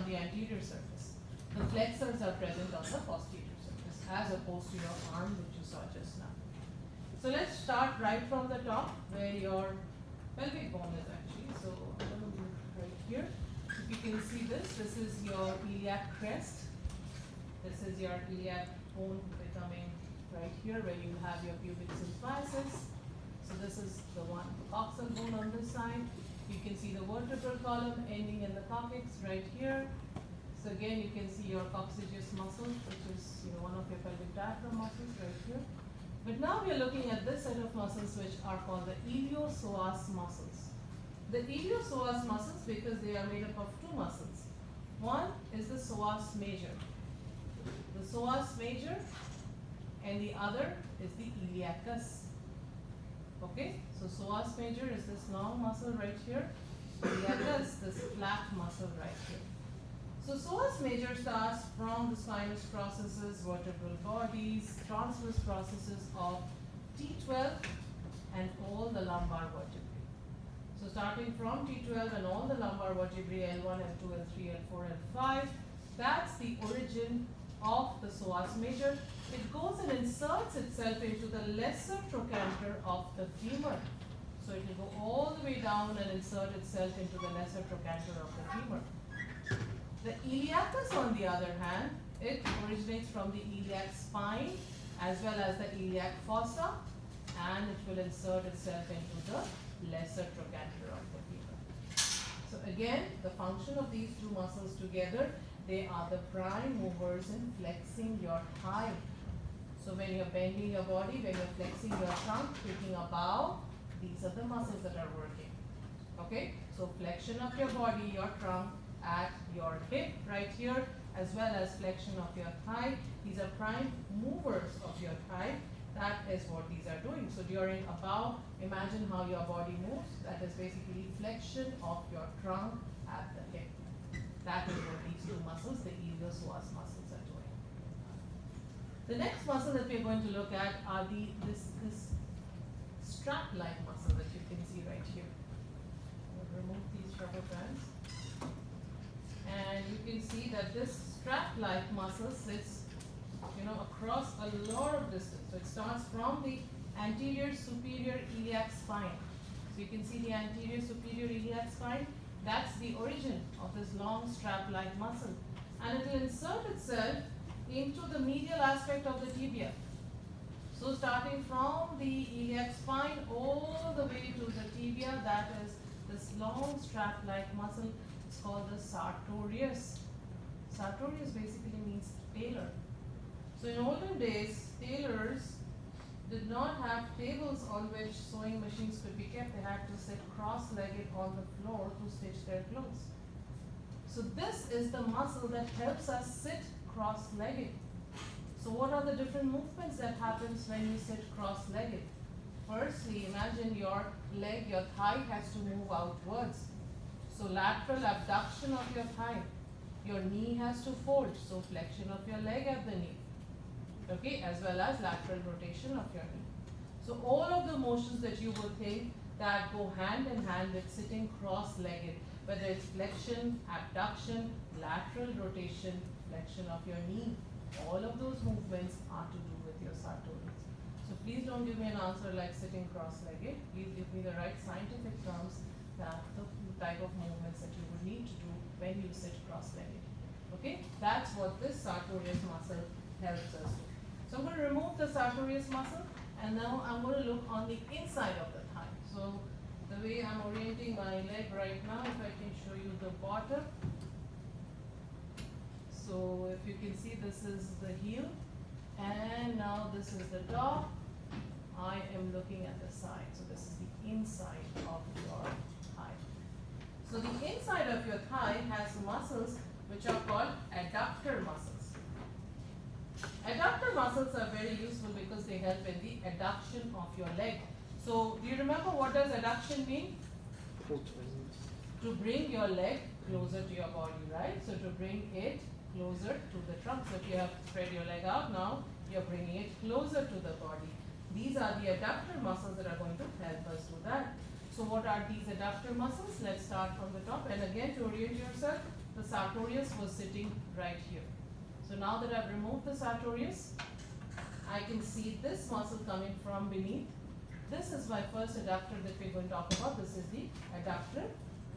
on the anterior surface. The flexors are present on the posterior surface as opposed to your arm which you saw just now. So let's start right from the top where your pelvic bone is actually. So I'm going to do right here. If you can see this is your iliac crest. This is your iliac bone becoming right here where you have your pubic symphysis. So this is the one, the coxal bone on this side. You can see the vertebral column ending in the coccyx right here. So again, you can see your coccygeus muscle, which is one of your pelvic diaphragm muscles right here. But now we are looking at this set of muscles which are called the iliopsoas muscles. The iliopsoas muscles, because they are made up of two muscles. One is the psoas major. The psoas major, and the other is the iliacus. Okay, so psoas major is this long muscle right here. Iliacus, this flat muscle right here. So psoas major starts from the spinous processes, vertebral bodies, transverse processes of T12 and all the lumbar vertebrae. So starting from T12 and all the lumbar vertebrae, L1, L2, L3, L4, L5, that's the origin of the psoas major. It goes and inserts itself into the lesser trochanter of the femur. So it will go all the way down and insert itself into the lesser trochanter of the femur. The iliacus, on the other hand, it originates from the iliac spine as well as the iliac fossa, and it will insert itself into the lesser trochanter of the femur. So again, the function of these two muscles together, they are the prime movers in flexing your thigh. So when you're bending your body, when you're flexing your trunk, taking a bow, these are the muscles that are working. Okay, so flexion of your body, your trunk, at your hip right here, as well as flexion of your thigh. These are prime movers of your thigh. That is what these are doing. So during a bow, imagine how your body moves. That is basically flexion of your trunk at the hip. That is what these two muscles, the iliopsoas muscles, are doing. The next muscle that we are going to look at are this strap-like muscle that you can see right here. I'll remove these rubber bands. And you can see that this strap-like muscle sits, across a lot of distance. So it starts from the anterior superior iliac spine. So you can see the anterior superior iliac spine. That's the origin of this long strap-like muscle. And it will insert itself into the medial aspect of the tibia. So starting from the iliac spine all the way to the tibia, that is this long strap-like muscle. It's called the sartorius. Sartorius basically means tailor. So in olden days, tailors did not have tables on which sewing machines could be kept. They had to sit cross-legged on the floor to stitch their clothes. So this is the muscle that helps us sit cross-legged. So what are the different movements that happens when you sit cross-legged? Firstly, imagine your leg, your thigh has to move outwards. So lateral abduction of your thigh. Your knee has to fold, so flexion of your leg at the knee. Okay, as well as lateral rotation of your knee. So all of the motions that you will think that go hand in hand with sitting cross-legged, whether it's flexion, abduction, lateral rotation, flexion of your knee, all of those movements are to do with your sartorius. So please don't give me an answer like sitting cross-legged. Please give me the right scientific terms, that the type of movements that you would need to do when you sit cross-legged. Okay, that's what this sartorius muscle helps us do. So I'm going to remove the sartorius muscle, and now I'm going to look on the inside of the thigh. So the way I'm orienting my leg right now, if I can show you the bottom. So if you can see, this is the heel, and now this is the top. I am looking at the side. So this is the inside of your thigh. So the inside of your thigh has muscles which are called adductor muscles. Adductor muscles are very useful because they help in the adduction of your leg. So do you remember what does adduction mean? To bring your leg closer to your body, right? So to bring it closer to the trunk. So if you have spread your leg out now, you're bringing it closer to the body. These are the adductor muscles that are going to help us do that. So what are these adductor muscles? Let's start from the top. And again, to orient yourself, the sartorius was sitting right here. So now that I've removed the sartorius, I can see this muscle coming from beneath. This is my first adductor that we're going to talk about. This is the adductor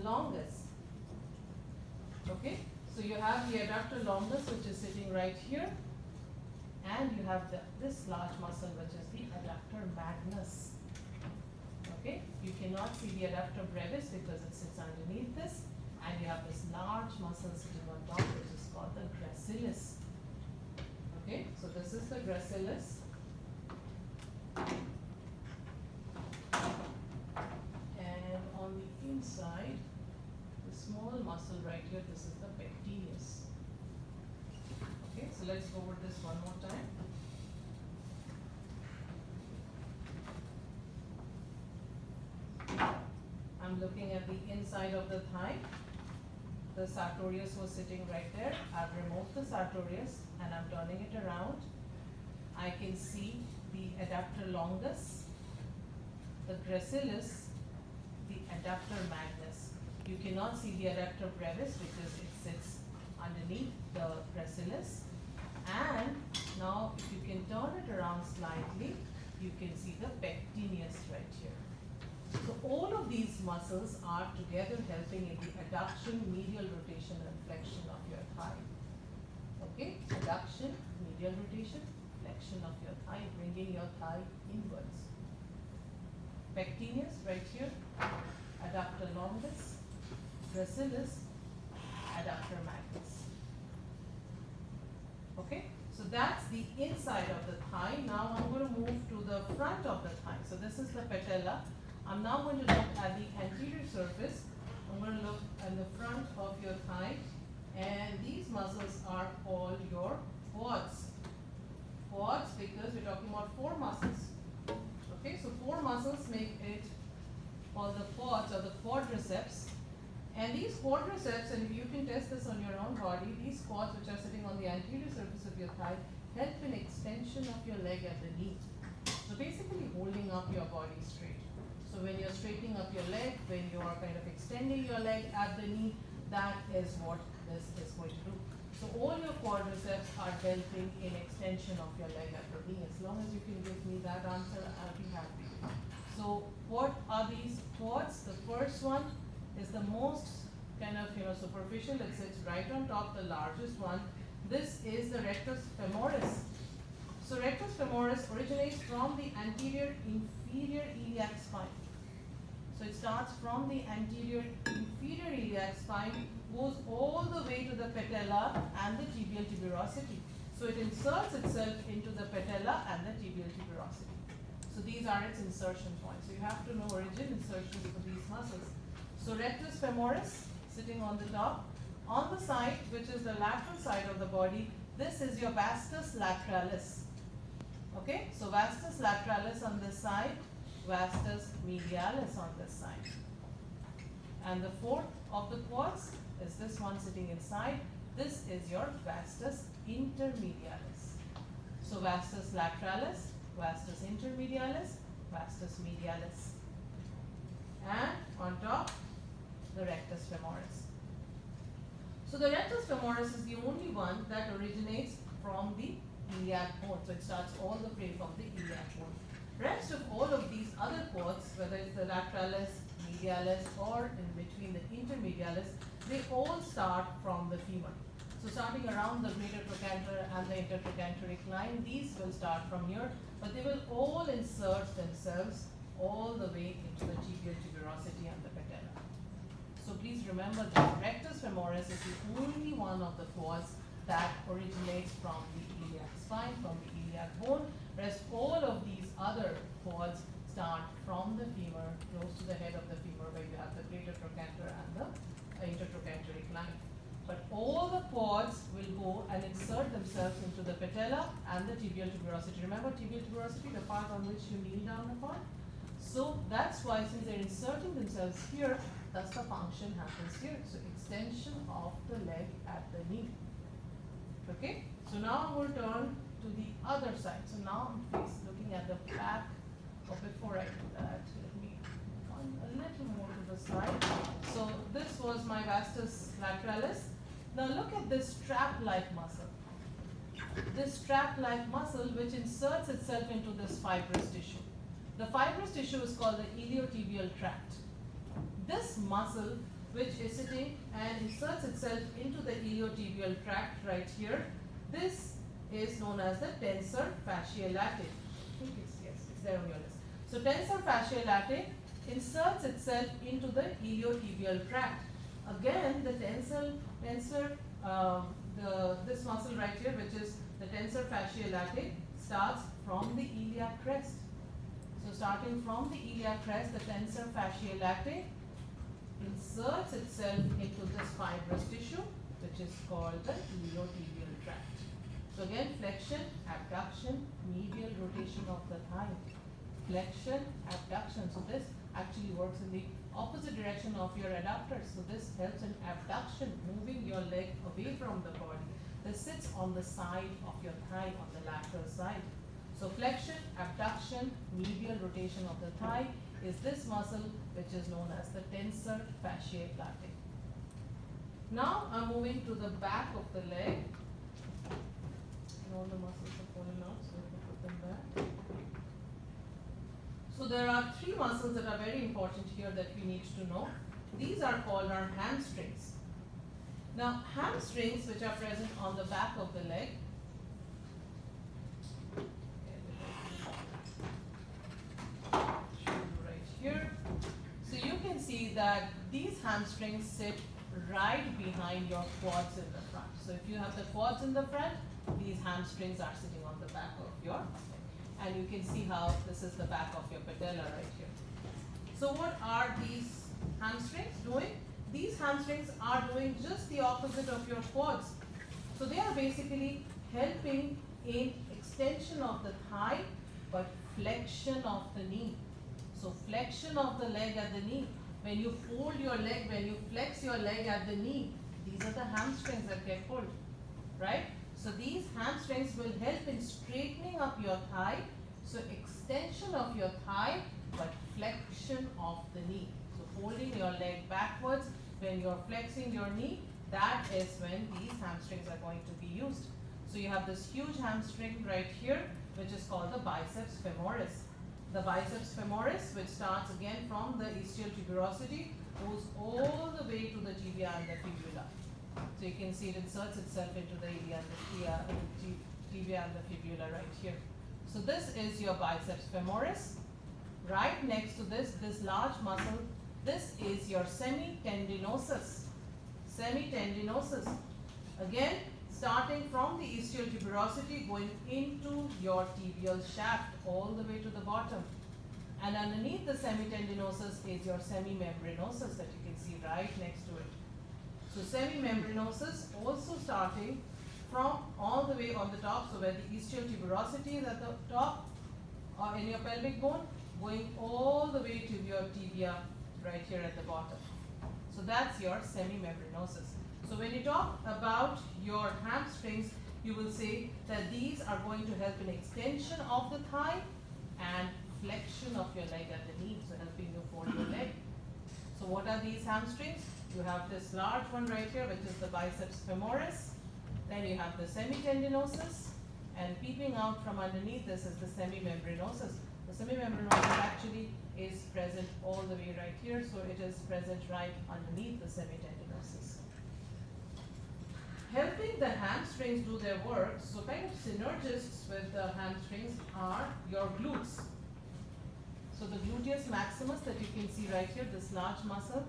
longus. Okay, so you have the adductor longus, which is sitting right here, and you have this large muscle, which is the adductor magnus. Okay, you cannot see the adductor brevis because it sits underneath this, and you have this large muscle sitting on top, which is called the gracilis. Okay, so this is the gracilis. And on the inside, the small muscle right here, this is the pectineus. Okay, so let's go over this one more time. I'm looking at the inside of the thigh. The sartorius was sitting right there. I've removed the sartorius and I'm turning it around. I can see the adductor longus, the gracilis, the adductor magnus. You cannot see the adductor brevis because it sits underneath the gracilis. And now if you can turn it around slightly, you can see the pectineus right here. So all of these muscles are together helping in the adduction, medial rotation and flexion of your thigh. Okay, adduction, medial rotation, flexion of your thigh, bringing your thigh inwards. Pectineus right here, adductor longus, gracilis, adductor magnus. Okay, so that's the inside of the thigh. Now I'm going to move to the front of the thigh. So this is the patella. I'm now going to look at the anterior surface. I'm going to look at the front of your thigh, and these muscles are called your quads. Quads because we're talking about 4 muscles. Okay, so 4 muscles make it called the quads or the quadriceps. And these quadriceps, and you can test this on your own body, these quads which are sitting on the anterior surface of your thigh help in extension of your leg at the knee. So basically holding up your body straight. So when you're straightening up your leg, when you are kind of extending your leg at the knee, that is what this is going to do. So all your quadriceps are helping in extension of your leg at the knee. As long as you can give me that answer, I'll be happy. So what are these quads? The first one is the most kind of superficial. It sits right on top, the largest one. This is the rectus femoris. So rectus femoris originates from the anterior inferior iliac spine. So it starts from the anterior inferior iliac spine, goes all the way to the patella and the tibial tuberosity. So it inserts itself into the patella and the tibial tuberosity. So these are its insertion points. So you have to know origin insertions for these muscles. So rectus femoris sitting on the top. On the side, which is the lateral side of the body, this is your vastus lateralis. Okay, so vastus lateralis on this side, vastus medialis on this side. And the fourth of the quads is this one sitting inside. This is your vastus intermedialis. So vastus lateralis, vastus intermedialis, vastus medialis. And on top, the rectus femoris. So the rectus femoris is the only one that originates from the iliac bone. So it starts all the way from the iliac bone. Rest of all of these other quads, whether it's the lateralis, medialis, or in between the intermedialis, they all start from the femur. So starting around the greater trochanter and the intertrochanteric line, these will start from here, but they will all insert themselves all the way into the tibial tuberosity and the patella. So please remember that rectus femoris is the only one of the quads that originates from the iliac spine, from the iliac bone. Rest all of these other quads start from the femur, close to the head of the femur, where you have the greater trochanter and the intertrochanteric line. But all the quads will go and insert themselves into the patella and the tibial tuberosity. Remember tibial tuberosity, the part on which you kneel down upon? So that's why, since they're inserting themselves here, thus the function happens here. So extension of the leg at the knee. Okay? So now I'm going to turn to the other side. So now I'm looking at the back. But before I do that, let me come a little more to the side. So this was my vastus lateralis. Now look at this strap-like muscle. This strap-like muscle which inserts itself into this fibrous tissue. The fibrous tissue is called the iliotibial tract. This muscle which is sitting and inserts itself into the iliotibial tract right here, this is known as the tensor fasciae latae. Yes, it's there on your list. So tensor fasciae latae inserts itself into the iliotibial tract. Again, the this muscle right here, which is the tensor fasciae latae, starts from the iliac crest. So starting from the iliac crest, the tensor fasciae latae inserts itself into this fibrous tissue, which is called the iliotibial tract. So again, flexion, abduction, medial rotation of the thigh. Flexion, abduction. So this actually works in the opposite direction of your adductors. So this helps in abduction, moving your leg away from the body. This sits on the side of your thigh, on the lateral side. So flexion, abduction, medial rotation of the thigh is this muscle which is known as the tensor fasciae latae. Now I'm moving to the back of the leg. And all the muscles are falling out, so I can put them back. So there are three muscles that are very important here that we need to know. These are called our hamstrings. Now hamstrings which are present on the back of the leg, right here. So you can see that these hamstrings sit right behind your quads in the front. So if you have the quads in the front, these hamstrings are sitting on the back of your leg. And you can see how this is the back of your patella right here. So what are these hamstrings doing? These hamstrings are doing just the opposite of your quads. So they are basically helping in extension of the thigh, but flexion of the knee. So flexion of the leg at the knee. When you fold your leg, when you flex your leg at the knee, these are the hamstrings that get pulled, right? So these hamstrings will help in straightening up your thigh. So extension of your thigh, but flexion of the knee. So folding your leg backwards, when you're flexing your knee, that is when these hamstrings are going to be used. So you have this huge hamstring right here, which is called the biceps femoris. The biceps femoris, which starts again from the ischial tuberosity, goes all the way to the tibia and the fibula. So you can see it inserts itself into the tibia and the fibula right here. So this is your biceps femoris. Right next to this large muscle, this is your semitendinosus. Semitendinosus. Again, starting from the ischial tuberosity, going into your tibial shaft all the way to the bottom. And underneath the semitendinosus is your semimembranosus that you can see right next to it. So semimembranosus also starting from all the way on the top, so where the ischial tuberosity is at the top or in your pelvic bone, going all the way to your tibia right here at the bottom. So that's your semimembranosus. So when you talk about your hamstrings, you will say that these are going to help in extension of the thigh and flexion of your leg at the knee, so helping you fold your leg. So what are these hamstrings? You have this large one right here, which is the biceps femoris. Then you have the semitendinosus, and peeping out from underneath this is the semimembranosus. The semimembranosus actually is present all the way right here, so it is present right underneath the semitendinosus. Helping the hamstrings do their work, so kind of synergists with the hamstrings are your glutes. So the gluteus maximus that you can see right here, this large muscle,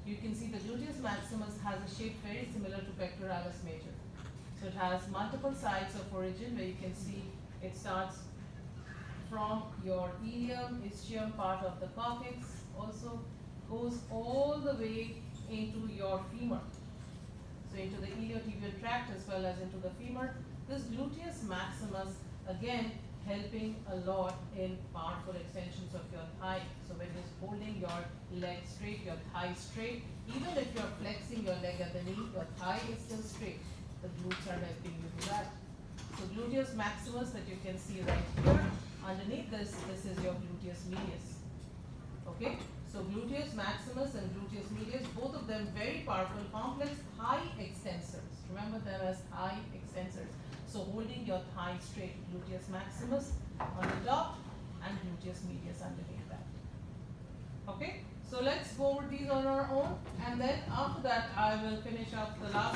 you can see the gluteus maximus has a shape very similar to pectoralis major. So it has multiple sites of origin where you can see it starts from your ilium, ischium, part of the coccyx, also goes all the way into your femur. So into the iliotibial tract as well as into the femur. This gluteus maximus again helping a lot in powerful extensions of your thigh. So when you're holding your leg straight, your thigh straight, even if you're flexing your leg at the knee, your thigh is still straight. The glutes are helping you do that. So gluteus maximus that you can see right here. Underneath this is your gluteus medius. Okay? So gluteus maximus and gluteus medius, both of them very powerful, complex thigh extensors. Remember them as thigh extensors. So holding your thigh straight, gluteus maximus on the top and gluteus medius underneath that. Okay, so let's go over these on our own, and then after that I will finish up the last